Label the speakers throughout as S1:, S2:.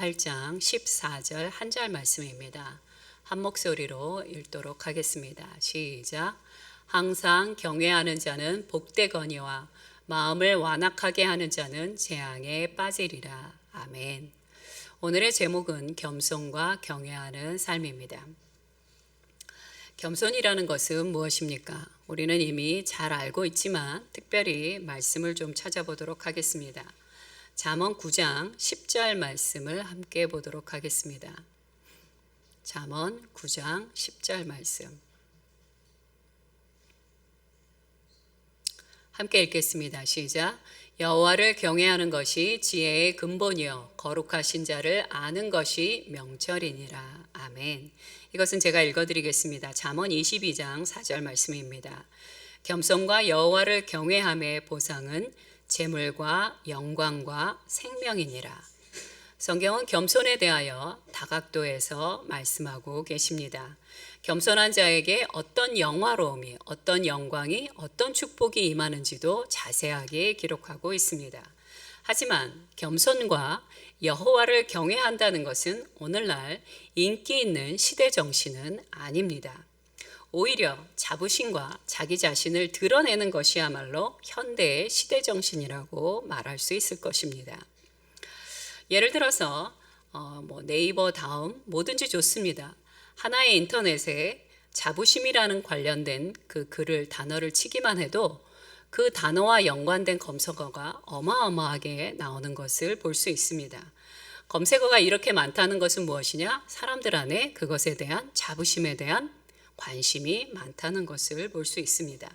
S1: 8장 14절 한 절 말씀입니다. 한 목소리로 읽도록 하겠습니다. 시작. 항상 경외하는 자는 복되거니와 마음을 완악하게 하는 자는 재앙에 빠지리라. 아멘. 오늘의 제목은 겸손과 경외하는 삶입니다. 겸손이라는 것은 무엇입니까? 우리는 이미 잘 알고 있지만 특별히 말씀을 좀 찾아보도록 하겠습니다. 잠언 9장 10절 말씀을 함께 보도록 하겠습니다. 잠언 9장 10절 말씀 함께 읽겠습니다. 시작. 여호와를 경외하는 것이 지혜의 근본이요 거룩하신 자를 아는 것이 명철이니라. 아멘. 이것은 제가 읽어드리겠습니다. 잠언 22장 4절 말씀입니다. 겸손과 여호와를 경외함의 보상은 재물과 영광과 생명이니라. 성경은 겸손에 대하여 다각도에서 말씀하고 계십니다. 겸손한 자에게 어떤 영화로움이, 어떤 영광이, 어떤 축복이 임하는지도 자세하게 기록하고 있습니다. 하지만 겸손과 여호와를 경외한다는 것은 오늘날 인기 있는 시대 정신은 아닙니다. 오히려 자부심과 자기 자신을 드러내는 것이야말로 현대의 시대 정신이라고 말할 수 있을 것입니다. 예를 들어서 네이버 다음 뭐든지 좋습니다. 하나의 인터넷에 자부심이라는 관련된 그 글을 단어를 치기만 해도 그 단어와 연관된 검색어가 어마어마하게 나오는 것을 볼 수 있습니다. 검색어가 이렇게 많다는 것은 무엇이냐? 사람들 안에 그것에 대한 자부심에 대한 관심이 많다는 것을 볼 수 있습니다.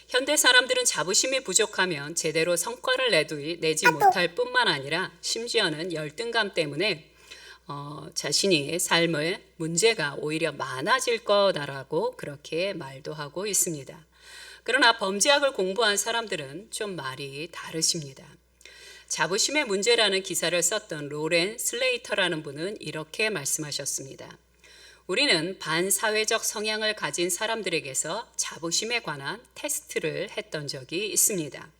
S1: 현대 사람들은 자부심이 부족하면 제대로 성과를 내지 못할 뿐만 아니라 심지어는 열등감 때문에 자신이 삶의 문제가 오히려 많아질 거다라고 그렇게 말도 하고 있습니다. 그러나 범죄학을 공부한 사람들은 좀 말이 다르십니다. 자부심의 문제라는 기사를 썼던 로렌 슬레이터라는 분은 이렇게 말씀하셨습니다. 우리는 반사회적 성향을 가진 사람들에게서 자부심에 관한 테스트를 했던 적이 있습니다.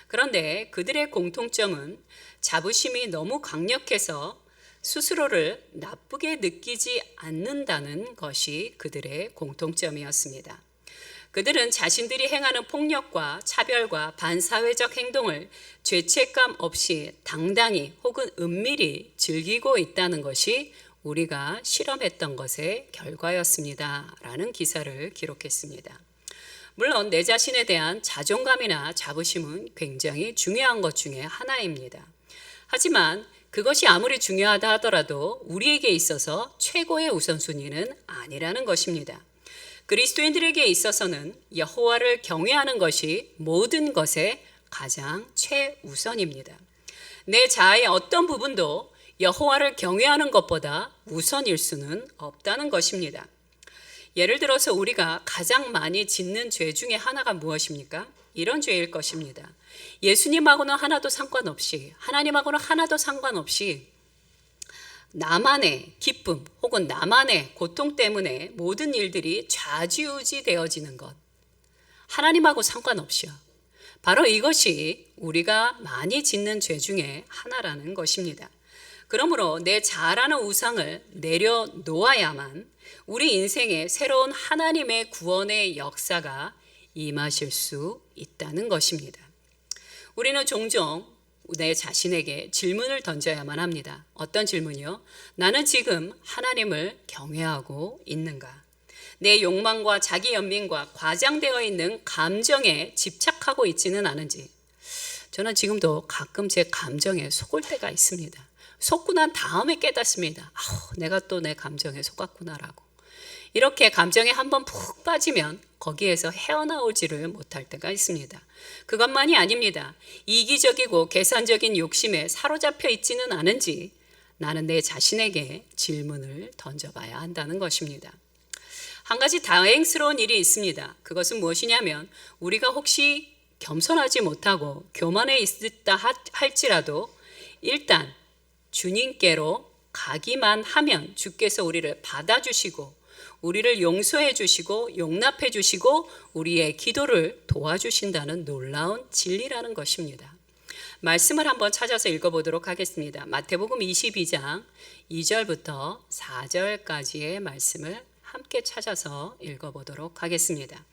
S1: 그런데 그들의 공통점은 자부심이 너무 강력해서 스스로를 나쁘게 느끼지 않는다는 것이 그들의 공통점이었습니다. 그들은 자신들이 행하는 폭력과 차별과 반사회적 행동을 죄책감 없이 당당히 혹은 은밀히 즐기고 있다는 것이 우리가 실험했던 것의 결과였습니다. 라는 기사를 기록했습니다. 물론 내 자신에 대한 자존감이나 자부심은 굉장히 중요한 것 중에 하나입니다. 하지만 그것이 아무리 중요하다 하더라도 우리에게 있어서 최고의 우선순위는 아니라는 것입니다. 그리스도인들에게 있어서는 여호와를 경외하는 것이 모든 것의 가장 최우선입니다. 내 자아의 어떤 부분도 여호와를 경외하는 것보다 우선일 수는 없다는 것입니다. 예를 들어서 우리가 가장 많이 짓는 죄 중에 하나가 무엇입니까? 이런 죄일 것입니다. 예수님하고는 하나도 상관없이, 하나님하고는 하나도 상관없이 나만의 기쁨 혹은 나만의 고통 때문에 모든 일들이 좌지우지 되어지는 것. 하나님하고 상관없이요. 바로 이것이 우리가 많이 짓는 죄 중에 하나라는 것입니다. 그러므로 내 자아라는 우상을 내려놓아야만 우리 인생에 새로운 하나님의 구원의 역사가 임하실 수 있다는 것입니다. 우리는 종종 내 자신에게 질문을 던져야만 합니다. 어떤 질문이요? 나는 지금 하나님을 경외하고 있는가? 내 욕망과 자기 연민과 과장되어 있는 감정에 집착하고 있지는 않은지. 저는 지금도 가끔 제 감정에 속을 때가 있습니다. 속고 난 다음에 깨닫습니다. 내가 또 내 감정에 속았구나라고. 이렇게 감정에 한번 푹 빠지면 거기에서 헤어나오지를 못할 때가 있습니다. 그것만이 아닙니다. 이기적이고 계산적인 욕심에 사로잡혀 있지는 않은지 나는 내 자신에게 질문을 던져봐야 한다는 것입니다. 한 가지 다행스러운 일이 있습니다. 그것은 무엇이냐면 우리가 혹시 겸손하지 못하고 교만해 있다 할지라도 일단 주님께로 가기만 하면 주께서 우리를 받아주시고 우리를 용서해 주시고 용납해 주시고 우리의 기도를 도와주신다는 놀라운 진리라는 것입니다. 말씀을 한번 찾아서 읽어보도록 하겠습니다. 마태복음 22장 2절부터 4절까지의 말씀을 함께 찾아서 읽어보도록 하겠습니다.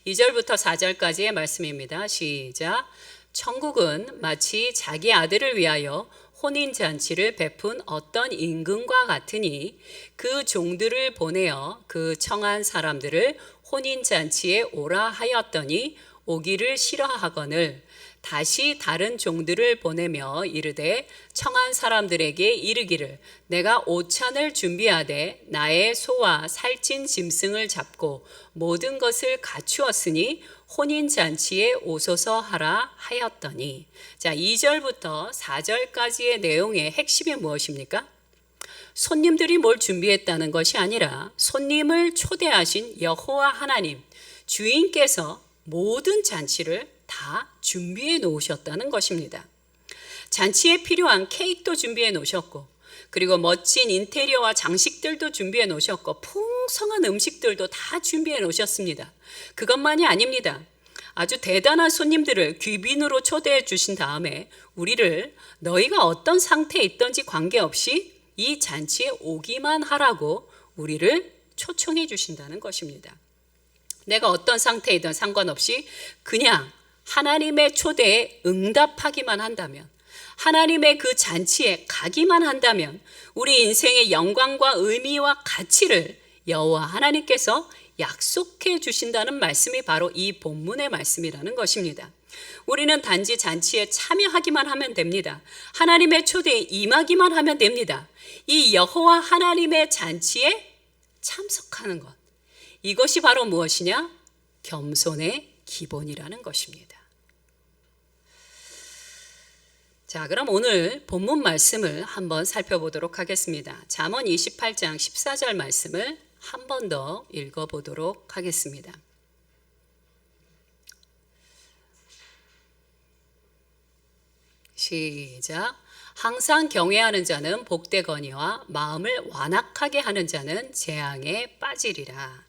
S1: 2절부터 4절까지의 말씀입니다. 시작. 천국은 마치 자기 아들을 위하여 혼인잔치를 베푼 어떤 임금과 같으니 그 종들을 보내어 그 청한 사람들을 혼인잔치에 오라 하였더니 오기를 싫어하거늘 다시 다른 종들을 보내며 이르되 청한 사람들에게 이르기를 내가 오찬을 준비하되 나의 소와 살찐 짐승을 잡고 모든 것을 갖추었으니 혼인잔치에 오소서 하라 하였더니. 자, 2절부터 4절까지의 내용의 핵심이 무엇입니까? 손님들이 뭘 준비했다는 것이 아니라 손님을 초대하신 여호와 하나님 주인께서 모든 잔치를 다 준비해 놓으셨다는 것입니다. 잔치에 필요한 케이크도 준비해 놓으셨고, 그리고 멋진 인테리어와 장식들도 준비해 놓으셨고, 풍성한 음식들도 다 준비해 놓으셨습니다. 그것만이 아닙니다. 아주 대단한 손님들을 귀빈으로 초대해 주신 다음에 우리를 너희가 어떤 상태에 있든지 관계없이 이 잔치에 오기만 하라고 우리를 초청해 주신다는 것입니다. 내가 어떤 상태이든 상관없이 그냥 하나님의 초대에 응답하기만 한다면, 하나님의 그 잔치에 가기만 한다면 우리 인생의 영광과 의미와 가치를 여호와 하나님께서 약속해 주신다는 말씀이 바로 이 본문의 말씀이라는 것입니다. 우리는 단지 잔치에 참여하기만 하면 됩니다. 하나님의 초대에 임하기만 하면 됩니다. 이 여호와 하나님의 잔치에 참석하는 것, 이것이 바로 무엇이냐? 겸손의 기본이라는 것입니다. 자, 그럼 오늘 본문 말씀을 한번 살펴보도록 하겠습니다. 잠언 28장 14절 말씀을 한 번 더 읽어보도록 하겠습니다. 시작. 항상 경외하는 자는 복되거니와 마음을 완악하게 하는 자는 재앙에 빠지리라.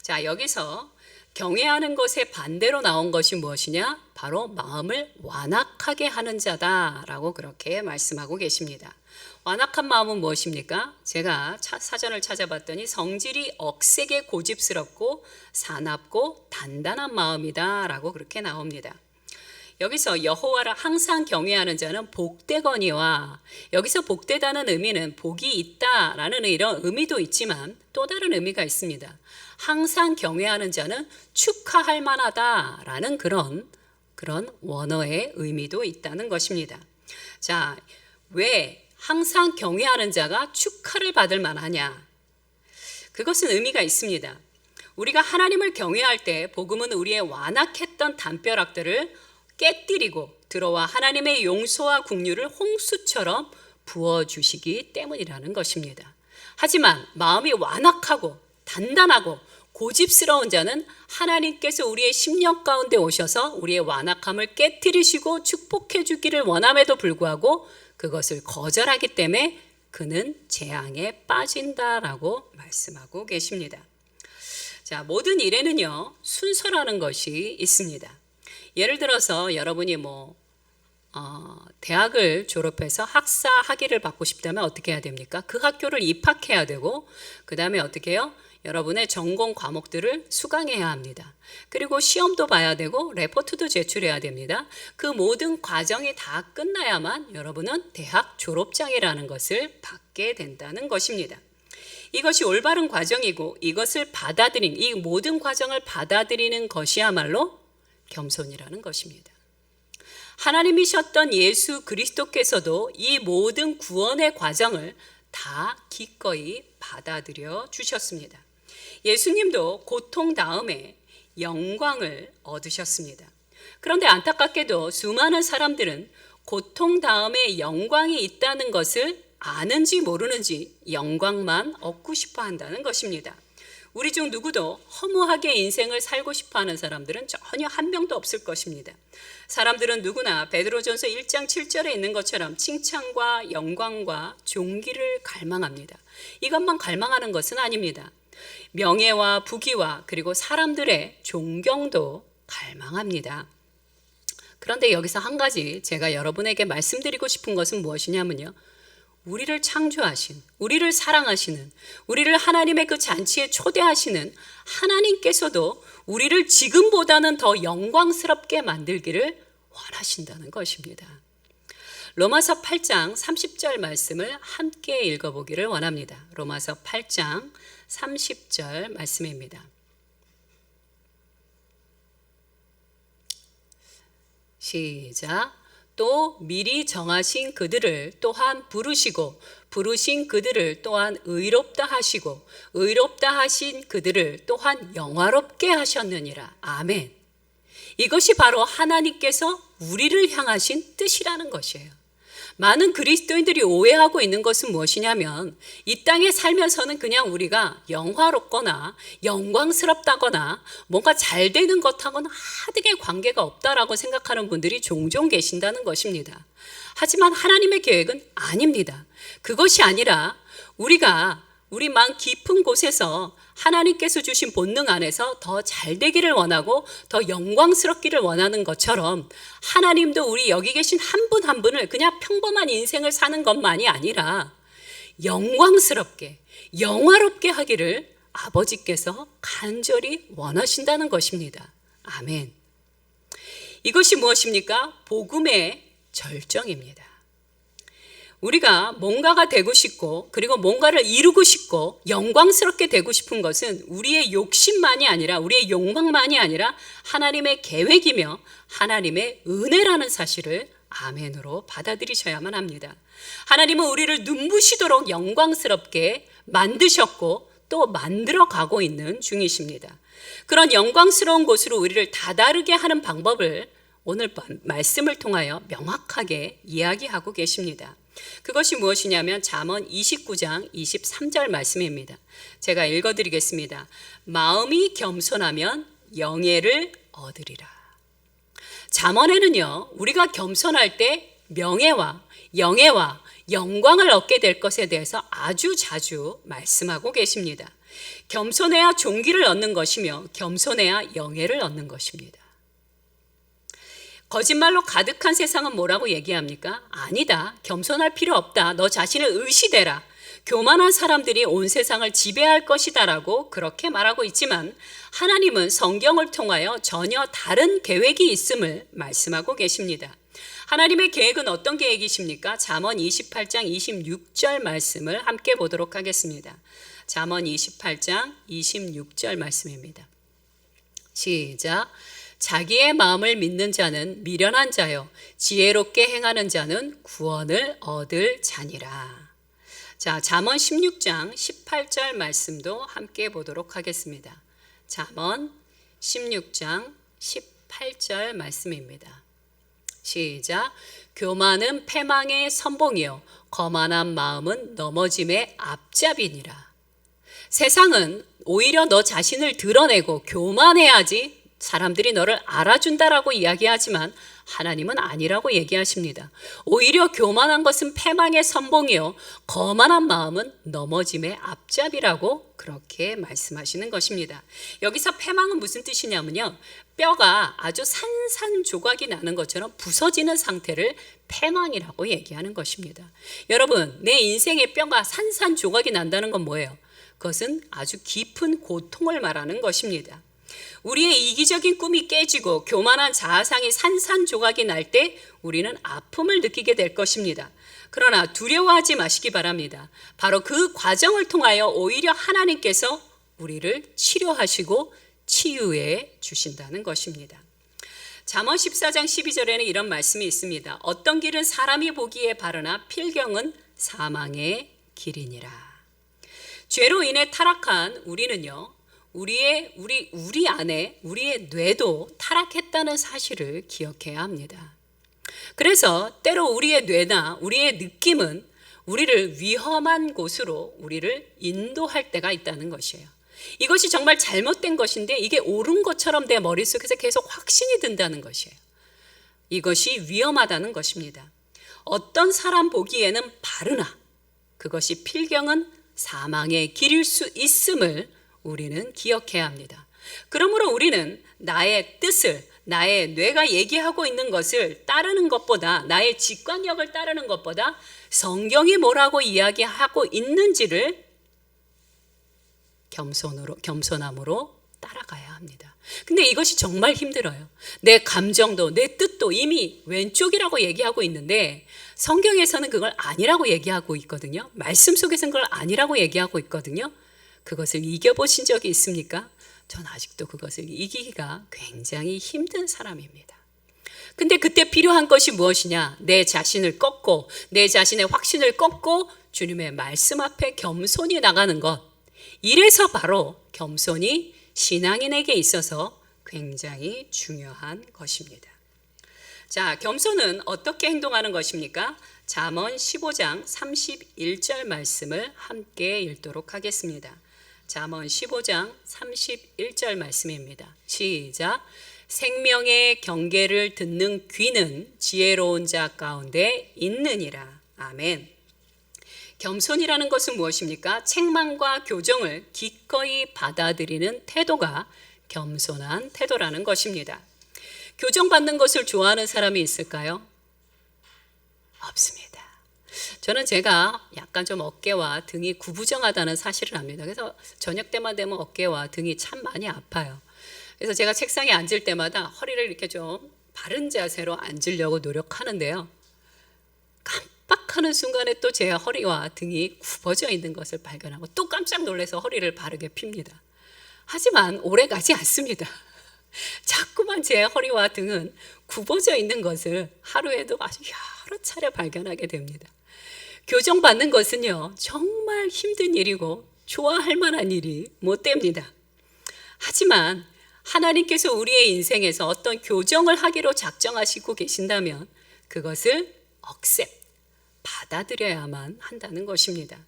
S1: 자, 여기서 경외하는 것의 반대로 나온 것이 무엇이냐? 바로 마음을 완악하게 하는 자다라고 그렇게 말씀하고 계십니다. 완악한 마음은 무엇입니까? 제가 사전을 찾아봤더니 성질이 억세게 고집스럽고 사납고 단단한 마음이다라고 그렇게 나옵니다. 여기서 여호와를 항상 경외하는 자는 복되거니와, 여기서 복되다는 의미는 복이 있다라는 이런 의미도 있지만 또 다른 의미가 있습니다. 항상 경외하는 자는 축하할 만하다라는 그런 원어의 의미도 있다는 것입니다. 자, 왜 항상 경외하는 자가 축하를 받을 만하냐? 그것은 의미가 있습니다. 우리가 하나님을 경외할 때 복음은 우리의 완악했던 담벼락들을 깨뜨리고 들어와 하나님의 용서와 긍휼을 홍수처럼 부어주시기 때문이라는 것입니다. 하지만 마음이 완악하고 단단하고 고집스러운 자는 하나님께서 우리의 심령 가운데 오셔서 우리의 완악함을 깨뜨리시고 축복해 주기를 원함에도 불구하고 그것을 거절하기 때문에 그는 재앙에 빠진다라고 말씀하고 계십니다. 자, 모든 일에는요, 순서라는 것이 있습니다. 예를 들어서 여러분이 대학을 졸업해서 학사 학위를 받고 싶다면 어떻게 해야 됩니까? 그 학교를 입학해야 되고, 그 다음에 어떻게 해요? 여러분의 전공 과목들을 수강해야 합니다. 그리고 시험도 봐야 되고 레포트도 제출해야 됩니다. 그 모든 과정이 다 끝나야만 여러분은 대학 졸업장이라는 것을 받게 된다는 것입니다. 이것이 올바른 과정이고 이것을 이 모든 과정을 받아들이는 것이야말로 겸손이라는 것입니다. 하나님이셨던 예수 그리스도께서도 이 모든 구원의 과정을 다 기꺼이 받아들여 주셨습니다. 예수님도 고통 다음에 영광을 얻으셨습니다. 그런데 안타깝게도 수많은 사람들은 고통 다음에 영광이 있다는 것을 아는지 모르는지 영광만 얻고 싶어 한다는 것입니다. 우리 중 누구도 허무하게 인생을 살고 싶어하는 사람들은 전혀 한 명도 없을 것입니다. 사람들은 누구나 베드로전서 1장 7절에 있는 것처럼 칭찬과 영광과 존귀를 갈망합니다. 이것만 갈망하는 것은 아닙니다. 명예와 부귀와 그리고 사람들의 존경도 갈망합니다. 그런데 여기서 한 가지 제가 여러분에게 말씀드리고 싶은 것은 무엇이냐면요. 우리를 창조하신, 우리를 사랑하시는, 우리를 하나님의 그 잔치에 초대하시는 하나님께서도 우리를 지금보다는 더 영광스럽게 만들기를 원하신다는 것입니다. 로마서 8장 30절 말씀을 함께 읽어보기를 원합니다. 로마서 8장 30절 말씀입니다. 시작. 또 미리 정하신 그들을 또한 부르시고 부르신 그들을 또한 의롭다 하시고 의롭다 하신 그들을 또한 영화롭게 하셨느니라. 아멘. 이것이 바로 하나님께서 우리를 향하신 뜻이라는 것이에요. 많은 그리스도인들이 오해하고 있는 것은 무엇이냐면 이 땅에 살면서는 그냥 우리가 영화롭거나 영광스럽다거나 뭔가 잘 되는 것하고는 하등의 관계가 없다라고 생각하는 분들이 종종 계신다는 것입니다. 하지만 하나님의 계획은 아닙니다. 그것이 아니라 우리가 우리 마음 깊은 곳에서 하나님께서 주신 본능 안에서 더 잘 되기를 원하고 더 영광스럽기를 원하는 것처럼 하나님도 우리 여기 계신 한 분 한 분을 그냥 평범한 인생을 사는 것만이 아니라 영광스럽게 영화롭게 하기를 아버지께서 간절히 원하신다는 것입니다. 아멘. 이것이 무엇입니까? 복음의 절정입니다. 우리가 뭔가가 되고 싶고 그리고 뭔가를 이루고 싶고 영광스럽게 되고 싶은 것은 우리의 욕심만이 아니라 우리의 욕망만이 아니라 하나님의 계획이며 하나님의 은혜라는 사실을 아멘으로 받아들이셔야만 합니다. 하나님은 우리를 눈부시도록 영광스럽게 만드셨고 또 만들어가고 있는 중이십니다. 그런 영광스러운 곳으로 우리를 다다르게 하는 방법을 오늘 말씀을 통하여 명확하게 이야기하고 계십니다. 그것이 무엇이냐면 잠언 29장 23절 말씀입니다. 제가 읽어드리겠습니다. 마음이 겸손하면 영예를 얻으리라. 잠언에는요, 우리가 겸손할 때 명예와 영예와 영광을 얻게 될 것에 대해서 아주 자주 말씀하고 계십니다. 겸손해야 존귀를 얻는 것이며 겸손해야 영예를 얻는 것입니다. 거짓말로 가득한 세상은 뭐라고 얘기합니까? 아니다. 겸손할 필요 없다. 너 자신을 의시대라. 교만한 사람들이 온 세상을 지배할 것이다 라고 그렇게 말하고 있지만 하나님은 성경을 통하여 전혀 다른 계획이 있음을 말씀하고 계십니다. 하나님의 계획은 어떤 계획이십니까? 잠언 28장 26절 말씀을 함께 보도록 하겠습니다. 잠언 28장 26절 말씀입니다. 시작. 자기의 마음을 믿는 자는 미련한 자요 지혜롭게 행하는 자는 구원을 얻을 자니라. 자, 잠언 16장 18절 말씀도 함께 보도록 하겠습니다. 잠언 16장 18절 말씀입니다. 시작. 교만은 패망의 선봉이요 거만한 마음은 넘어짐의 앞잡이니라. 세상은 오히려 너 자신을 드러내고 교만해야지 사람들이 너를 알아준다라고 이야기하지만 하나님은 아니라고 얘기하십니다. 오히려 교만한 것은 패망의 선봉이요 거만한 마음은 넘어짐의 앞잡이라고 그렇게 말씀하시는 것입니다. 여기서 패망은 무슨 뜻이냐면요, 뼈가 아주 산산조각이 나는 것처럼 부서지는 상태를 패망이라고 얘기하는 것입니다. 여러분, 내 인생의 뼈가 산산조각이 난다는 건 뭐예요? 그것은 아주 깊은 고통을 말하는 것입니다. 우리의 이기적인 꿈이 깨지고 교만한 자아상이 산산조각이 날 때 우리는 아픔을 느끼게 될 것입니다. 그러나 두려워하지 마시기 바랍니다. 바로 그 과정을 통하여 오히려 하나님께서 우리를 치료하시고 치유해 주신다는 것입니다. 잠언 14장 12절에는 이런 말씀이 있습니다. 어떤 길은 사람이 보기에 바르나 필경은 사망의 길이니라. 죄로 인해 타락한 우리는요, 우리 안에 우리의 뇌도 타락했다는 사실을 기억해야 합니다. 그래서 때로 우리의 뇌나 우리의 느낌은 우리를 위험한 곳으로 우리를 인도할 때가 있다는 것이에요. 이것이 정말 잘못된 것인데 이게 옳은 것처럼 내 머릿속에서 계속 확신이 든다는 것이에요. 이것이 위험하다는 것입니다. 어떤 사람 보기에는 바르나 그것이 필경은 사망의 길일 수 있음을 우리는 기억해야 합니다. 그러므로 우리는 나의 뜻을, 나의 뇌가 얘기하고 있는 것을 따르는 것보다, 나의 직관력을 따르는 것보다 성경이 뭐라고 이야기하고 있는지를 겸손함으로 따라가야 합니다. 근데 이것이 정말 힘들어요. 내 감정도 내 뜻도 이미 왼쪽이라고 얘기하고 있는데 성경에서는 그걸 아니라고 얘기하고 있거든요. 말씀 속에서는 그걸 아니라고 얘기하고 있거든요. 그것을 이겨보신 적이 있습니까? 전 아직도 그것을 이기기가 굉장히 힘든 사람입니다. 근데 그때 필요한 것이 무엇이냐? 내 자신을 꺾고 내 자신의 확신을 꺾고 주님의 말씀 앞에 겸손히 나가는 것. 이래서 바로 겸손이 신앙인에게 있어서 굉장히 중요한 것입니다. 자, 겸손은 어떻게 행동하는 것입니까? 잠언 15장 31절 말씀을 함께 읽도록 하겠습니다. 잠언 15장 31절 말씀입니다. 시작. 생명의 경계를 듣는 귀는 지혜로운 자 가운데 있느니라. 아멘. 겸손이라는 것은 무엇입니까? 책망과 교정을 기꺼이 받아들이는 태도가 겸손한 태도라는 것입니다. 교정받는 것을 좋아하는 사람이 있을까요? 없습니다. 저는 제가 약간 좀 어깨와 등이 구부정하다는 사실을 압니다. 그래서 저녁 때만 되면 어깨와 등이 참 많이 아파요. 그래서 제가 책상에 앉을 때마다 허리를 이렇게 좀 바른 자세로 앉으려고 노력하는데요. 깜빡하는 순간에 또 제 허리와 등이 굽어져 있는 것을 발견하고 또 깜짝 놀라서 허리를 바르게 핍니다. 하지만 오래 가지 않습니다. 자꾸만 제 허리와 등은 굽어져 있는 것을 하루에도 아주 여러 차례 발견하게 됩니다. 교정받는 것은요, 정말 힘든 일이고 좋아할 만한 일이 못 됩니다. 하지만 하나님께서 우리의 인생에서 어떤 교정을 하기로 작정하시고 계신다면 그것을 받아들여야만 한다는 것입니다.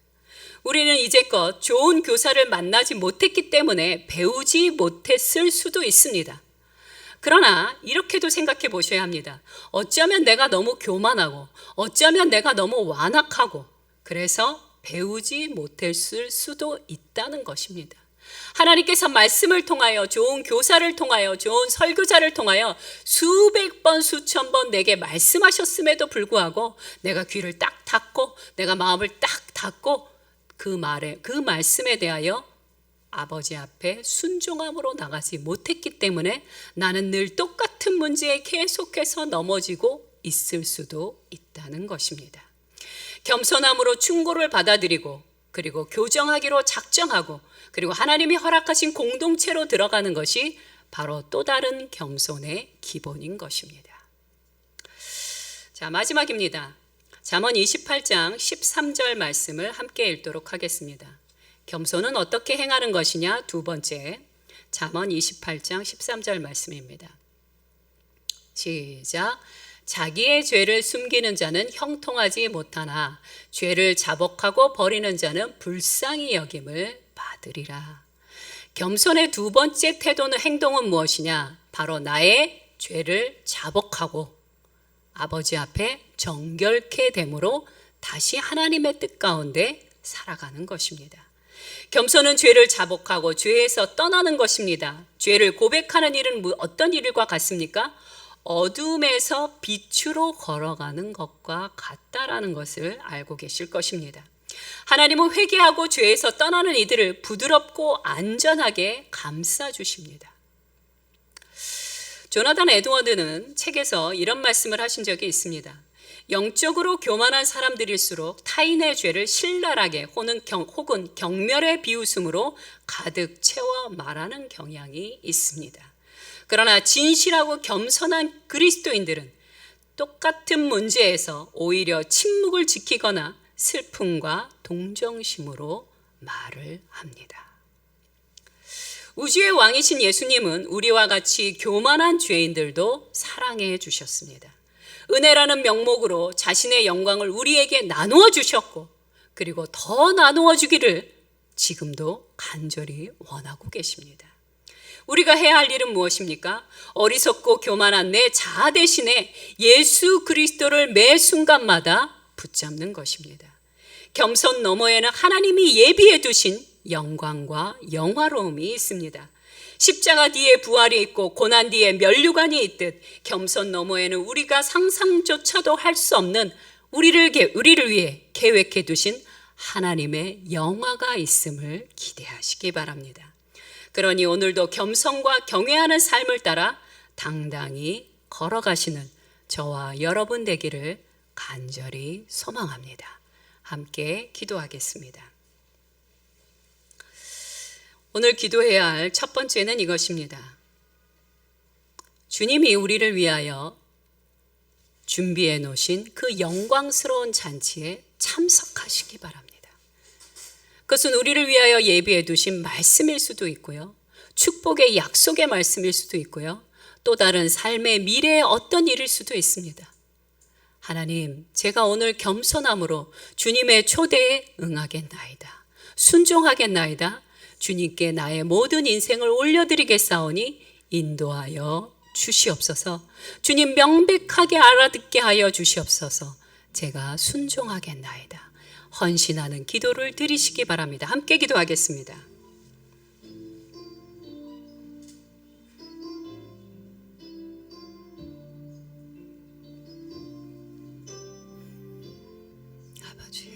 S1: 우리는 이제껏 좋은 교사를 만나지 못했기 때문에 배우지 못했을 수도 있습니다. 그러나 이렇게도 생각해 보셔야 합니다. 어쩌면 내가 너무 교만하고 어쩌면 내가 너무 완악하고 그래서 배우지 못했을 수도 있다는 것입니다. 하나님께서 말씀을 통하여 좋은 교사를 통하여 좋은 설교자를 통하여 수백 번 수천 번 내게 말씀하셨음에도 불구하고 내가 귀를 딱 닫고 내가 마음을 딱 닫고 그 말씀에 대하여 아버지 앞에 순종함으로 나가지 못했기 때문에 나는 늘 똑같은 문제에 계속해서 넘어지고 있을 수도 있다는 것입니다. 겸손함으로 충고를 받아들이고 그리고 교정하기로 작정하고 그리고 하나님이 허락하신 공동체로 들어가는 것이 바로 또 다른 겸손의 기본인 것입니다. 자, 마지막입니다. 잠언 28장 13절 말씀을 함께 읽도록 하겠습니다. 겸손은 어떻게 행하는 것이냐? 두 번째, 잠언 28장 13절 말씀입니다. 시작. 자기의 죄를 숨기는 자는 형통하지 못하나 죄를 자복하고 버리는 자는 불쌍히 여김을 받으리라. 겸손의 두 번째 태도는 행동은 무엇이냐? 바로 나의 죄를 자복하고 아버지 앞에 정결케 됨으로 다시 하나님의 뜻 가운데 살아가는 것입니다. 겸손은 죄를 자복하고 죄에서 떠나는 것입니다. 죄를 고백하는 일은 어떤 일과 같습니까? 어둠에서 빛으로 걸어가는 것과 같다라는 것을 알고 계실 것입니다. 하나님은 회개하고 죄에서 떠나는 이들을 부드럽고 안전하게 감싸 주십니다. 조나단 에드워드는 책에서 이런 말씀을 하신 적이 있습니다. 영적으로 교만한 사람들일수록 타인의 죄를 신랄하게 혹은 경멸의 비웃음으로 가득 채워 말하는 경향이 있습니다. 그러나 진실하고 겸손한 그리스도인들은 똑같은 문제에서 오히려 침묵을 지키거나 슬픔과 동정심으로 말을 합니다. 우주의 왕이신 예수님은 우리와 같이 교만한 죄인들도 사랑해 주셨습니다. 은혜라는 명목으로 자신의 영광을 우리에게 나누어 주셨고 그리고 더 나누어 주기를 지금도 간절히 원하고 계십니다. 우리가 해야 할 일은 무엇입니까? 어리석고 교만한 내 자아 대신에 예수 그리스도를 매 순간마다 붙잡는 것입니다. 겸손 너머에는 하나님이 예비해 두신 영광과 영화로움이 있습니다. 십자가 뒤에 부활이 있고 고난 뒤에 면류관이 있듯 겸손 너머에는 우리가 상상조차도 할 수 없는 우리를 위해 계획해 두신 하나님의 영화가 있음을 기대하시기 바랍니다. 그러니 오늘도 겸손과 경외하는 삶을 따라 당당히 걸어가시는 저와 여러분 되기를 간절히 소망합니다. 함께 기도하겠습니다. 오늘 기도해야 할 첫 번째는 이것입니다. 주님이 우리를 위하여 준비해 놓으신 그 영광스러운 잔치에 참석하시기 바랍니다. 그것은 우리를 위하여 예비해 두신 말씀일 수도 있고요. 축복의 약속의 말씀일 수도 있고요. 또 다른 삶의 미래의 어떤 일일 수도 있습니다. 하나님, 제가 오늘 겸손함으로 주님의 초대에 응하겠나이다. 순종하겠나이다. 주님께 나의 모든 인생을 올려드리겠사오니 인도하여 주시옵소서. 주님 명백하게 알아듣게 하여 주시옵소서. 제가 순종하겠나이다. 헌신하는 기도를 드리시기 바랍니다. 함께 기도하겠습니다. 아버지,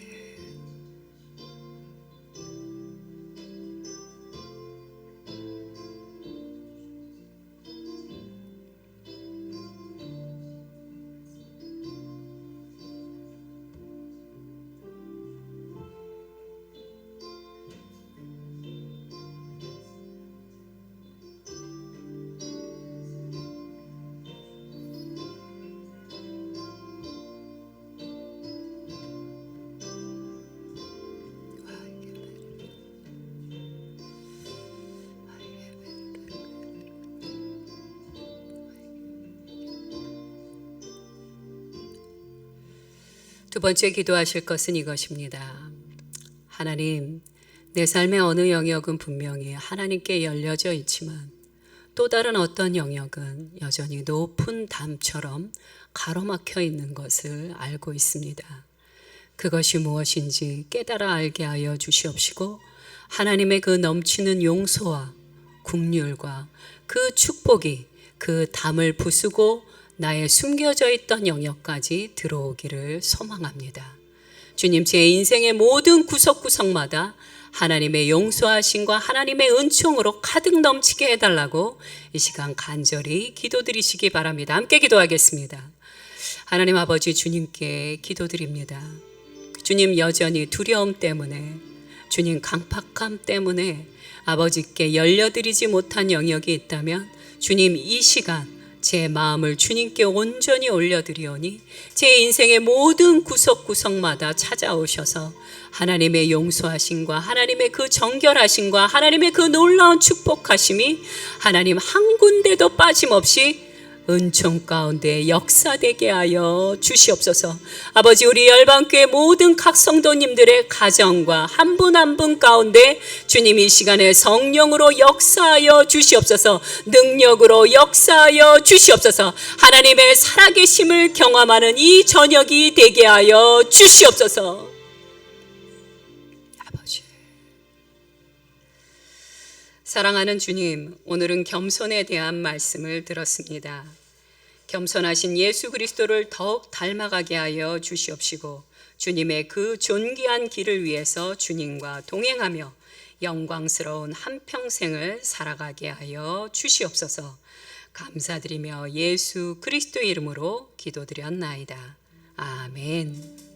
S1: 두 번째 기도하실 것은 이것입니다. 하나님, 내 삶의 어느 영역은 분명히 하나님께 열려져 있지만 또 다른 어떤 영역은 여전히 높은 담처럼 가로막혀 있는 것을 알고 있습니다. 그것이 무엇인지 깨달아 알게 하여 주시옵시고 하나님의 그 넘치는 용서와 긍휼과 그 축복이 그 담을 부수고 나의 숨겨져 있던 영역까지 들어오기를 소망합니다. 주님, 제 인생의 모든 구석구석마다 하나님의 용서하심과 하나님의 은총으로 가득 넘치게 해달라고 이 시간 간절히 기도드리시기 바랍니다. 함께 기도하겠습니다. 하나님 아버지, 주님께 기도드립니다. 주님, 여전히 두려움 때문에, 주님 강팍함 때문에 아버지께 열려드리지 못한 영역이 있다면 주님, 이 시간 제 마음을 주님께 온전히 올려드리오니 제 인생의 모든 구석구석마다 찾아오셔서 하나님의 용서하심과 하나님의 그 정결하심과 하나님의 그 놀라운 축복하심이 하나님 한 군데도 빠짐없이 은총 가운데 역사되게 하여 주시옵소서. 아버지, 우리 열방교회 모든 각 성도님들의 가정과 한 분 한 분 가운데 주님 이 시간에 성령으로 역사하여 주시옵소서. 능력으로 역사하여 주시옵소서. 하나님의 살아계심을 경험하는 이 저녁이 되게 하여 주시옵소서. 아버지, 사랑하는 주님, 오늘은 겸손에 대한 말씀을 들었습니다. 겸손하신 예수 그리스도를 더욱 닮아가게 하여 주시옵시고 주님의 그 존귀한 길을 위해서 주님과 동행하며 영광스러운 한평생을 살아가게 하여 주시옵소서. 감사드리며 예수 그리스도의 이름으로 기도드렸나이다. 아멘.